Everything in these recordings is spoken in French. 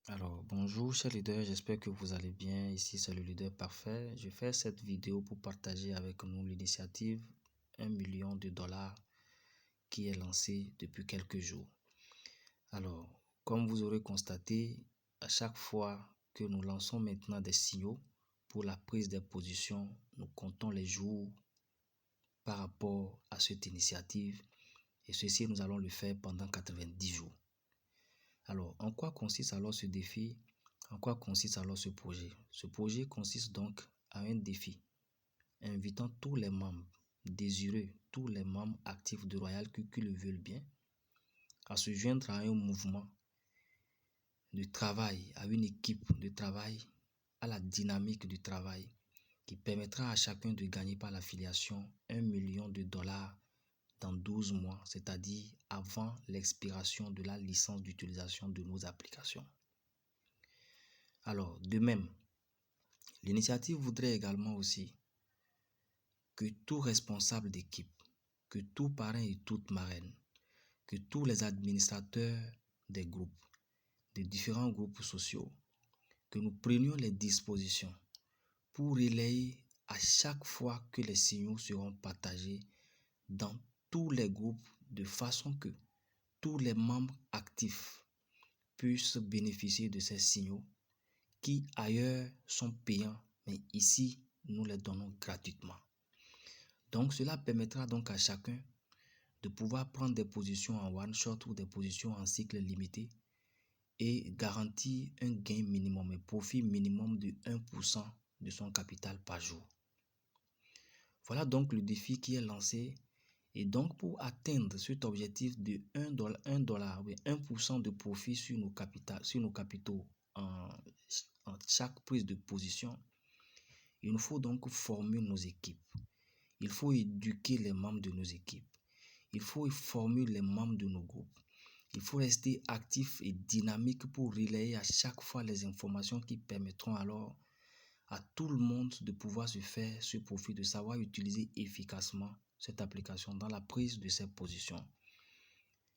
Alors, bonjour chers leaders, j'espère que vous allez bien. Ici, c'est le leader parfait. Je fais cette vidéo pour partager avec nous l'initiative 1 million de dollars qui est lancée depuis quelques jours. Alors, comme vous aurez constaté, à chaque fois que nous lançons maintenant des signaux pour la prise des positions, nous comptons les jours par rapport à cette initiative et ceci, nous allons le faire pendant 90 jours. Alors, en quoi consiste alors ce défi? En quoi consiste alors ce projet? Ce projet consiste donc à un défi, invitant tous les membres désireux, tous les membres actifs de Royal Q qui le veulent bien, à se joindre à un mouvement de travail, à une équipe de travail, à la dynamique du travail qui permettra à chacun de gagner par l'affiliation 1 million de dollars dans 12 mois, c'est-à-dire avant l'expiration de la licence d'utilisation de nos applications. Alors, de même, l'initiative voudrait également aussi que tout responsable d'équipe, que tout parrain et toute marraine, que tous les administrateurs des groupes, des différents groupes sociaux, que nous prenions les dispositions pour relayer à chaque fois que les signaux seront partagés dans tous les groupes de façon que tous les membres actifs puissent bénéficier de ces signaux qui ailleurs sont payants, mais ici, nous les donnons gratuitement. Donc, cela permettra donc à chacun de pouvoir prendre des positions en one-shot ou des positions en cycle limité et garantir un gain minimum, un profit minimum de 1% de son capital par jour. Voilà donc le défi qui est lancé. Et donc, pour atteindre cet objectif de 1 dollar, 1% de profit sur nos capitaux en chaque prise de position, il nous faut donc former nos équipes. Il faut éduquer les membres de nos équipes. Il faut former les membres de nos groupes. Il faut rester actif et dynamique pour relayer à chaque fois les informations qui permettront alors à tout le monde de pouvoir se faire ce profit, de savoir utiliser efficacement cette application dans la prise de ces positions.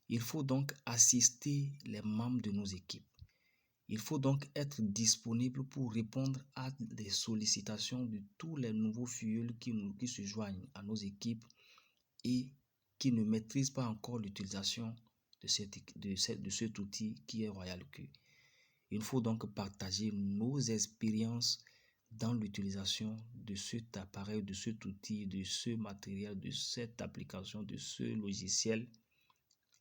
Il faut donc assister les membres de nos équipes. Il faut donc être disponible pour répondre à des sollicitations de tous les nouveaux filleuls qui se joignent à nos équipes et qui ne maîtrisent pas encore l'utilisation de cet outil qui est Royal Q. Il faut donc partager nos expériences dans l'utilisation de cet appareil, de cet outil, de ce matériel, de cette application, de ce logiciel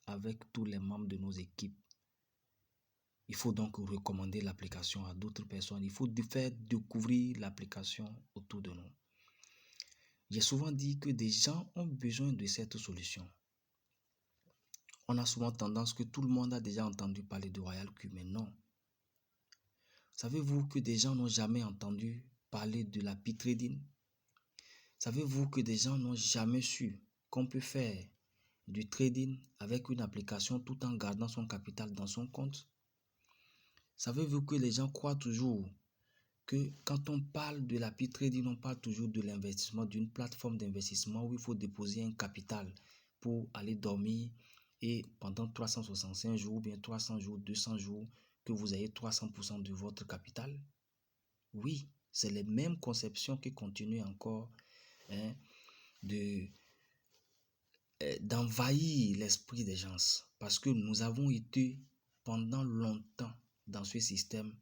avec tous les membres de nos équipes. Il faut donc recommander l'application à d'autres personnes. Il faut faire découvrir l'application autour de nous. J'ai souvent dit que des gens ont besoin de cette solution. On a souvent tendance que tout le monde a déjà entendu parler de Royal Q, mais non. Savez-vous que des gens n'ont jamais entendu parler de la P-Trading? Savez-vous que des gens n'ont jamais su qu'on peut faire du trading avec une application tout en gardant son capital dans son compte? Savez-vous que les gens croient toujours que quand on parle de la P-Trading, on parle toujours de l'investissement, d'une plateforme d'investissement où il faut déposer un capital pour aller dormir et pendant 365 jours, bien 300 jours, 200 jours, que vous ayez 300% de votre capital? Oui, c'est les mêmes conceptions qui continuent encore d'envahir l'esprit des gens parce que nous avons été pendant longtemps dans ce système,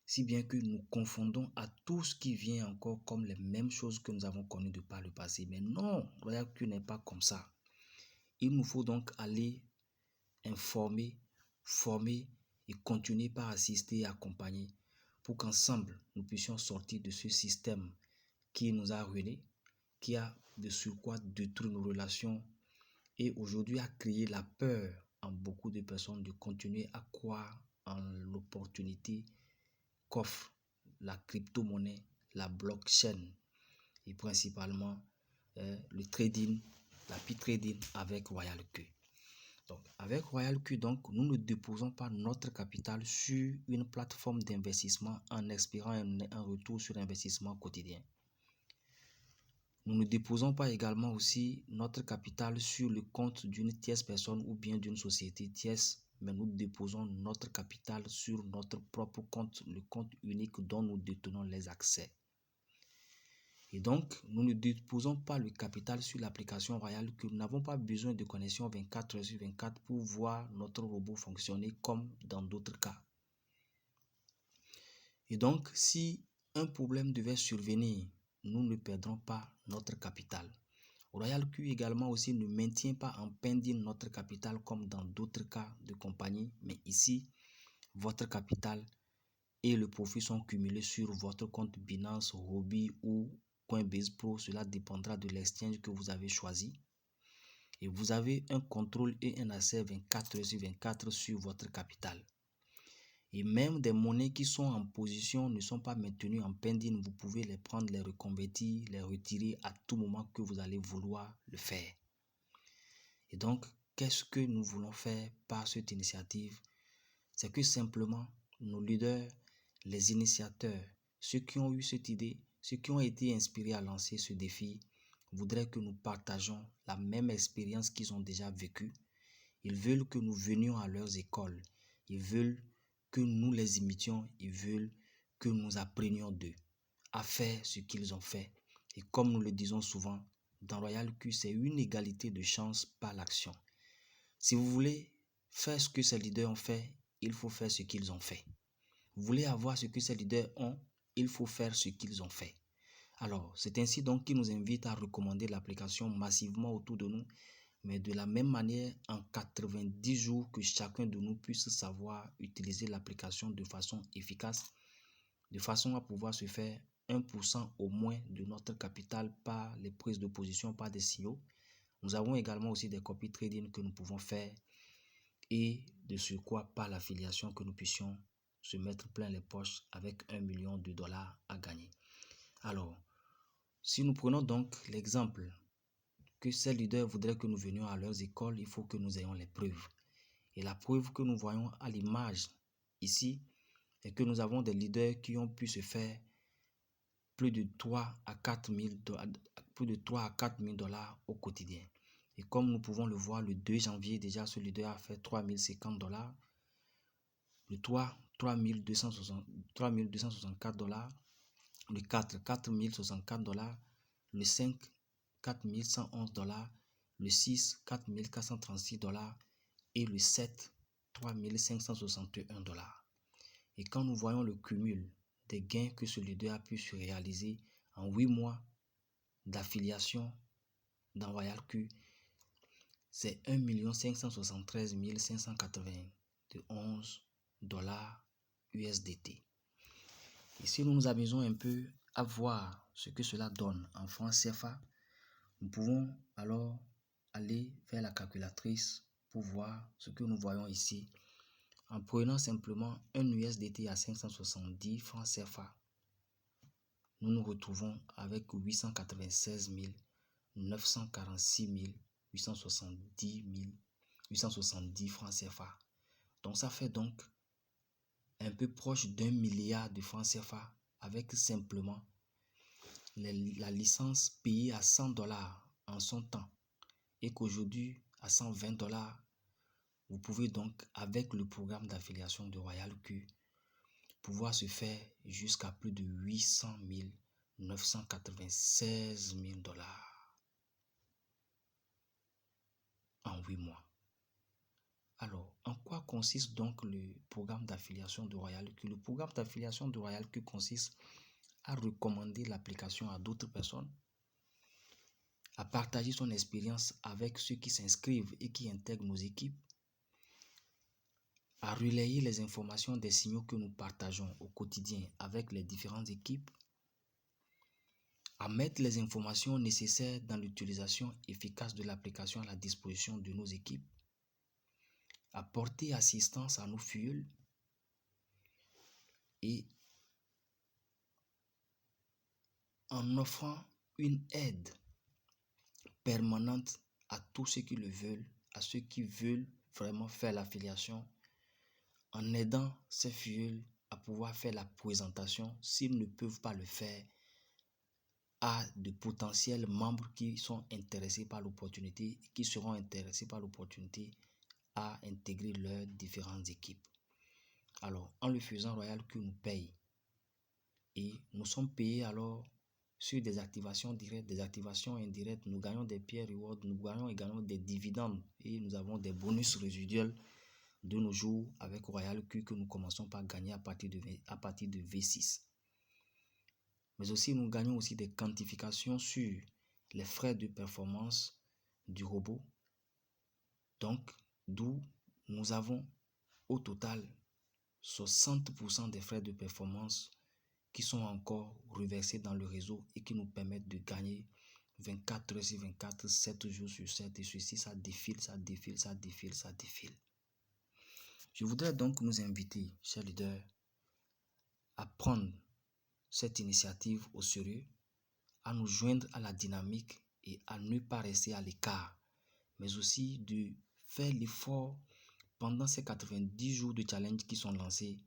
si bien que nous confondons à tout ce qui vient encore comme les mêmes choses que nous avons connues de par le passé. Mais non, Royal Q n'est pas comme ça. Il nous faut donc aller informer, former et continuer par assister et accompagner pour qu'ensemble nous puissions sortir de ce système qui nous a ruinés, qui a de surcroît détruit nos relations et aujourd'hui a créé la peur en beaucoup de personnes de continuer à croire en l'opportunité qu'offre la crypto-monnaie, la blockchain et principalement le trading, la P-Trading avec Royal Q. Donc, avec Royal Q, donc, nous ne déposons pas notre capital sur une plateforme d'investissement en espérant un retour sur investissement quotidien. Nous ne déposons pas également aussi notre capital sur le compte d'une tierce personne ou bien d'une société tierce mais nous déposons notre capital sur notre propre compte, le compte unique dont nous détenons les accès. Et donc, nous ne déposons pas le capital sur l'application Royal Q. Nous n'avons pas besoin de connexion 24 heures sur 24 pour voir notre robot fonctionner comme dans d'autres cas. Et donc, si un problème devait survenir, nous ne perdrons pas notre capital. Royal Q également aussi ne maintient pas en pending notre capital comme dans d'autres cas de compagnie, mais ici, votre capital et le profit sont cumulés sur votre compte Binance, Huobi ou Coinbase Pro. Cela dépendra de l'exchange que vous avez choisi. Et vous avez un contrôle et un accès 24 heures sur 24 sur votre capital. Et même des monnaies qui sont en position ne sont pas maintenues en pending. Vous pouvez les prendre, les reconvertir, les retirer à tout moment que vous allez vouloir le faire. Et donc, qu'est-ce que nous voulons faire par cette initiative? C'est que simplement, nos leaders, les initiateurs, ceux qui ont eu cette idée, ceux qui ont été inspirés à lancer ce défi, voudraient que nous partageons la même expérience qu'ils ont déjà vécue. Ils veulent que nous venions à leurs écoles. Ils veulent que nous les imitions. Ils veulent que nous apprenions d'eux à faire ce qu'ils ont fait. Et comme nous le disons souvent, dans Royal Q, c'est une égalité de chance par l'action. Si vous voulez faire ce que ces leaders ont fait, il faut faire ce qu'ils ont fait. Vous voulez avoir ce que ces leaders ont, il faut faire ce qu'ils ont fait. Alors, c'est ainsi donc qu'ils nous invitent à recommander l'application massivement autour de nous, mais de la même manière, en 90 jours, que chacun de nous puisse savoir utiliser l'application de façon efficace, de façon à pouvoir se faire 1% au moins de notre capital par les prises de position par des signaux. Nous avons également aussi des copy trading que nous pouvons faire et de surcroît par l'affiliation que nous puissions se mettre plein les poches avec 1 million de dollars à gagner. Alors, si nous prenons donc l'exemple que ces leaders voudraient que nous venions à leurs écoles, il faut que nous ayons les preuves. Et la preuve que nous voyons à l'image ici est que nous avons des leaders qui ont pu se faire plus de 3 à 4 000 dollars au quotidien. Et comme nous pouvons le voir, le 2 janvier, déjà, ce leader a fait 3 050 dollars. Le 3, 3 264 dollars. Le 4, 4 064 dollars. Le 5, 4 111 dollars. Le 6, 4 436 dollars. Et le 7, 3 561 dollars. Et quand nous voyons le cumul des gains que ce leader a pu se réaliser en 8 mois d'affiliation dans Royal Q, c'est 1 573 591 dollars USDT. Et si nous nous amusons un peu à voir ce que cela donne en francs CFA, nous pouvons alors aller vers la calculatrice pour voir ce que nous voyons ici. En prenant simplement un USDT à 570 francs CFA, nous nous retrouvons avec 896 946 870 francs CFA. Donc ça fait donc un peu proche d'1 milliard de francs CFA avec simplement la licence payée à 100 dollars en son temps et qu'aujourd'hui à 120 dollars, vous pouvez donc avec le programme d'affiliation de Royal Q pouvoir se faire jusqu'à plus de 800 996 000 dollars en 8 mois. Alors, en quoi consiste donc le programme d'affiliation de Royal Q? Le programme d'affiliation de Royal Q consiste à recommander l'application à d'autres personnes, à partager son expérience avec ceux qui s'inscrivent et qui intègrent nos équipes, à relayer les informations des signaux que nous partageons au quotidien avec les différentes équipes, à mettre les informations nécessaires dans l'utilisation efficace de l'application à la disposition de nos équipes, à porter assistance à nos fioles et en offrant une aide permanente à tous ceux qui le veulent, à ceux qui veulent vraiment faire l'affiliation, en aidant ces fioles à pouvoir faire la présentation s'ils ne peuvent pas le faire à de potentiels membres qui sont intéressés par l'opportunité et qui seront intéressés par l'opportunité à intégrer leurs différentes équipes. Alors, en le faisant, Royal Q nous paye. Et nous sommes payés alors sur des activations directes, des activations indirectes. Nous gagnons des peer rewards, nous gagnons également des dividendes et nous avons des bonus résiduels de nos jours avec Royal Q que nous commençons par gagner à partir de V6. Mais aussi, nous gagnons aussi des quantifications sur les frais de performance du robot. Donc, d'où nous avons au total 60% des frais de performance qui sont encore reversés dans le réseau et qui nous permettent de gagner 24 heures sur 24, 7 jours sur 7. Et ceci, ça défile, ça défile, ça défile, ça défile. Je voudrais donc nous inviter, chers leaders, à prendre cette initiative au sérieux, à nous joindre à la dynamique et à ne pas rester à l'écart, mais aussi de faire l'effort pendant ces 90 jours de challenge qui sont lancés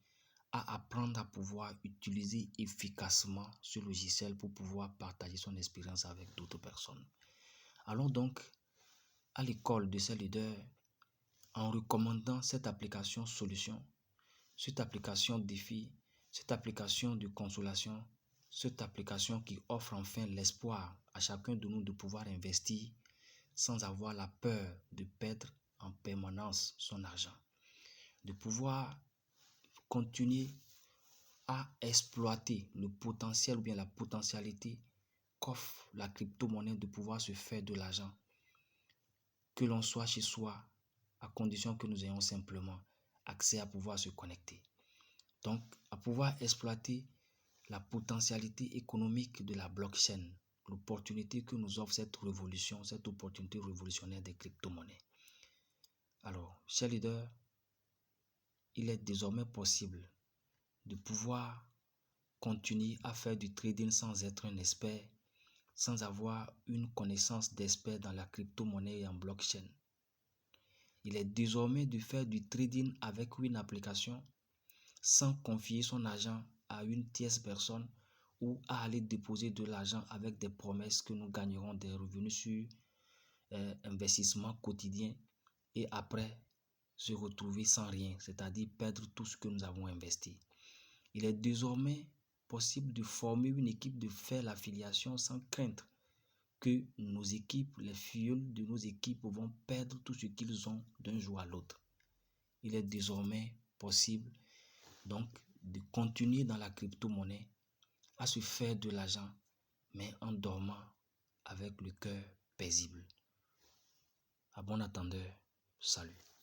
à apprendre à pouvoir utiliser efficacement ce logiciel pour pouvoir partager son expérience avec d'autres personnes. Allons donc à l'école de ces leaders en recommandant cette application solution, cette application défi, cette application de consolation, cette application qui offre enfin l'espoir à chacun de nous de pouvoir investir sans avoir la peur de perdre en permanence son argent, de pouvoir continuer à exploiter le potentiel ou bien la potentialité qu'offre la crypto-monnaie de pouvoir se faire de l'argent, que l'on soit chez soi, à condition que nous ayons simplement accès à pouvoir se connecter. Donc, à pouvoir exploiter la potentialité économique de la blockchain, l'opportunité que nous offre cette révolution, cette opportunité révolutionnaire des crypto-monnaies. Alors, chers leaders, il est désormais possible de pouvoir continuer à faire du trading sans être un expert, sans avoir une connaissance d'expert dans la crypto-monnaie et en blockchain. Il est désormais de faire du trading avec une application sans confier son argent à une tierce personne ou à aller déposer de l'argent avec des promesses que nous gagnerons des revenus sur investissement quotidien et après se retrouver sans rien, c'est-à-dire perdre tout ce que nous avons investi. Il est désormais possible de former une équipe, de faire l'affiliation sans crainte que nos équipes, les filleuls de nos équipes vont perdre tout ce qu'ils ont d'un jour à l'autre. Il est désormais possible donc de continuer dans la crypto-monnaie à se faire de l'argent, mais en dormant avec le cœur paisible. À bon entendeur, salut.